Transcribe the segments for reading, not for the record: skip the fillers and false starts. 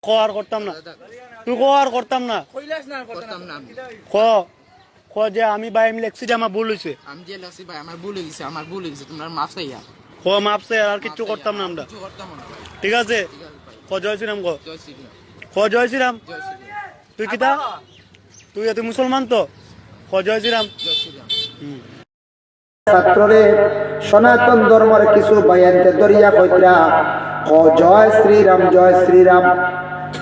আর করতাম না, তুই আর করতাম না, যে আমি ভাই আমি লেখছি যে আমার ভুল হয়েছে, আমি যে লেখছি ভাই আমার ভুল হয়েছে, আমার ভুল হয়েছে, তোমরা মাফ চাইয়া মাপ চাই, আর কিচ্ছু করতাম না আমরা। ঠিক আছে, জয় শ্রীরাম জয় শ্রীরাম। তুই কিতা, তুই মুসলমান তো জয় শ্রীরাম। ছাত্ররে সনাতন ধর্মের কিছু বায়ানতে দরিয়া কইরা জয় শ্রীরাম জয় শ্রীরাম।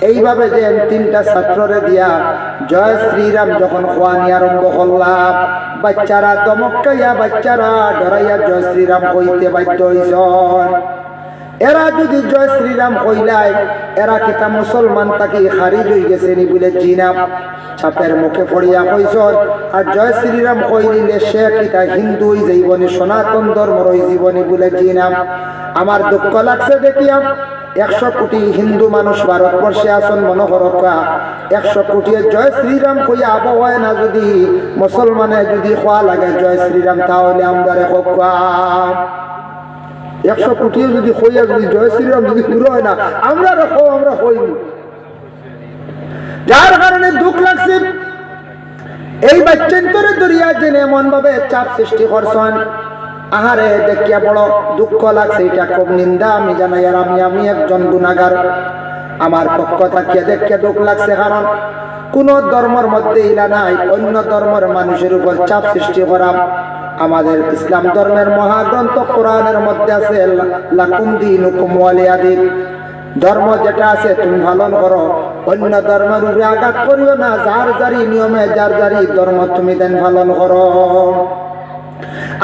এইভাবে যে তিনটা ছাত্ররে দিয়া জয় শ্রীরাম যখন খোয়ানি আরম্ভ করলাম, বাচ্চারা দমকাইয়া বাচ্চারা ডরাইয়া জয় শ্রীরাম কইতে বাধ্য হইছন। এরা যদি জয় শ্রীরাম কইলাই এরা কিতা মুসলমান তাকে খারিজ হয়ে গেছে নি বলে জিনা ছাপের মুখে পড়িয়া কইছন। আর জয় শ্রীরাম কইলে সে কিতা হিন্দু হই যাইবনি, সনাতন ধর্মর হই জীবনী বলে জিনা। আমার দুঃখ লাগছে দেখিয়া 100 কোটি হিন্দু মানুষ ভারতবর্ষে আসন মনোহরকা 100 কোটি জয় শ্রীরাম কইয়া আবহাওয়ায় না যদি মুসলমানে যদি খোয়া লাগে জয় শ্রীরাম, তাহলে আমরা রেখা 100 কোটি যদি হইয়া যদি জয় শ্রীরাম যদি পুরো হয় না আমরা রাখো, আমরা হইনি। যার কারণে দুঃখ লাগছে এই বাচ্চান্তরে দরিয়া জেনে এমন ভাবে চাপ সৃষ্টি করছেন। আহারে দেখিয়া বড় দুঃখ লাগছে, এটা খুব নিন্দা আমি জানাই। আর আমি একজন গুনাহগার, আমার পক্ষ থাকিয়া দেখিয়া দুঃখ লাগছে। কারণ কোন ধর্মের মধ্যে ইলা নাই অন্য ধর্মের মানুষের উপর চাপ সৃষ্টি করা। আমাদের ইসলাম ধর্মের মহাগ্রন্থ কোরআনের মধ্যে আছে লাকুম দীনুকুম ওয়ালিয়া দীন, ধর্ম যেটা আছে তুমি পালন করো, অন্য ধর্মের উপরে আঘাত করিও না। যার যারি নিয়মে যার যারি ধর্ম তুমি দেন পালন করো।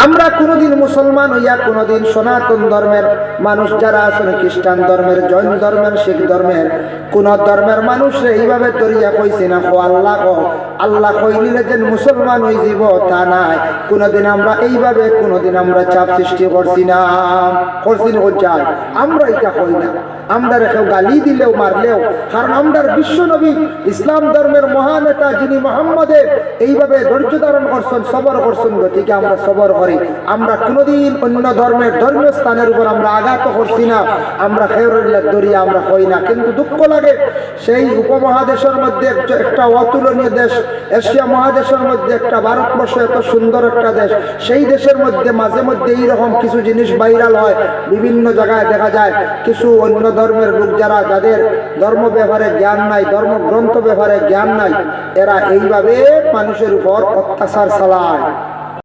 আমরা কোনদিন মুসলমান হইয়া কোনদিন সনাতন ধর্মের মানুষ যারা আছেন, খ্রিস্টান ধর্মের, জৈন ধর্মের, শিখ ধর্মের, কোন ধর্মের মানুষ এইভাবে দরিয়া কইছি না আল্লাহ আল্লাহ কইলে যে মুসলমান হয়ে যাব তা নাই। কোনদিন আমরা এইভাবে কোনদিন আমরা চাপ সৃষ্টি করছি না, যাই আমরা এটা কই না। আমরা কেউ গালি দিলেও মারলেও, কারণ আমরা বিশ্ব নবী ইসলাম ধর্মের মহানেতা যিনি মোহাম্মদের এইভাবে ধৈর্য ধারণ করছেন, সবর করছেন, গতিকে আমরা সবর করি। আমরা কোনদিন অন্য ধর্মের ধর্মীয় স্থানের উপর আমরা আঘাত করছি না, আমরা খেয়রুল্লাহ দরিয়া আমরা হই না। কিন্তু দুঃখ লাগে সেই উপমহাদেশের মধ্যে একটা অতুলনীয় দেশ, এশিয়া মহাদেশের মধ্যে একটা ভারতবর্ষ এত সুন্দর একটা দেশ, সেই দেশের মধ্যে মাঝে মধ্যে এইরকম কিছু জিনিস ভাইরাল হয়। বিভিন্ন জায়গায় দেখা যায় কিছু অন্য ধর্মের লোক যারা, যাদের ধর্ম ব্যাপারে জ্ঞান নাই, ধর্মগ্রন্থ ব্যাপারে জ্ঞান নাই, এরা এইভাবে মানুষের উপর অত্যাচার চালায়।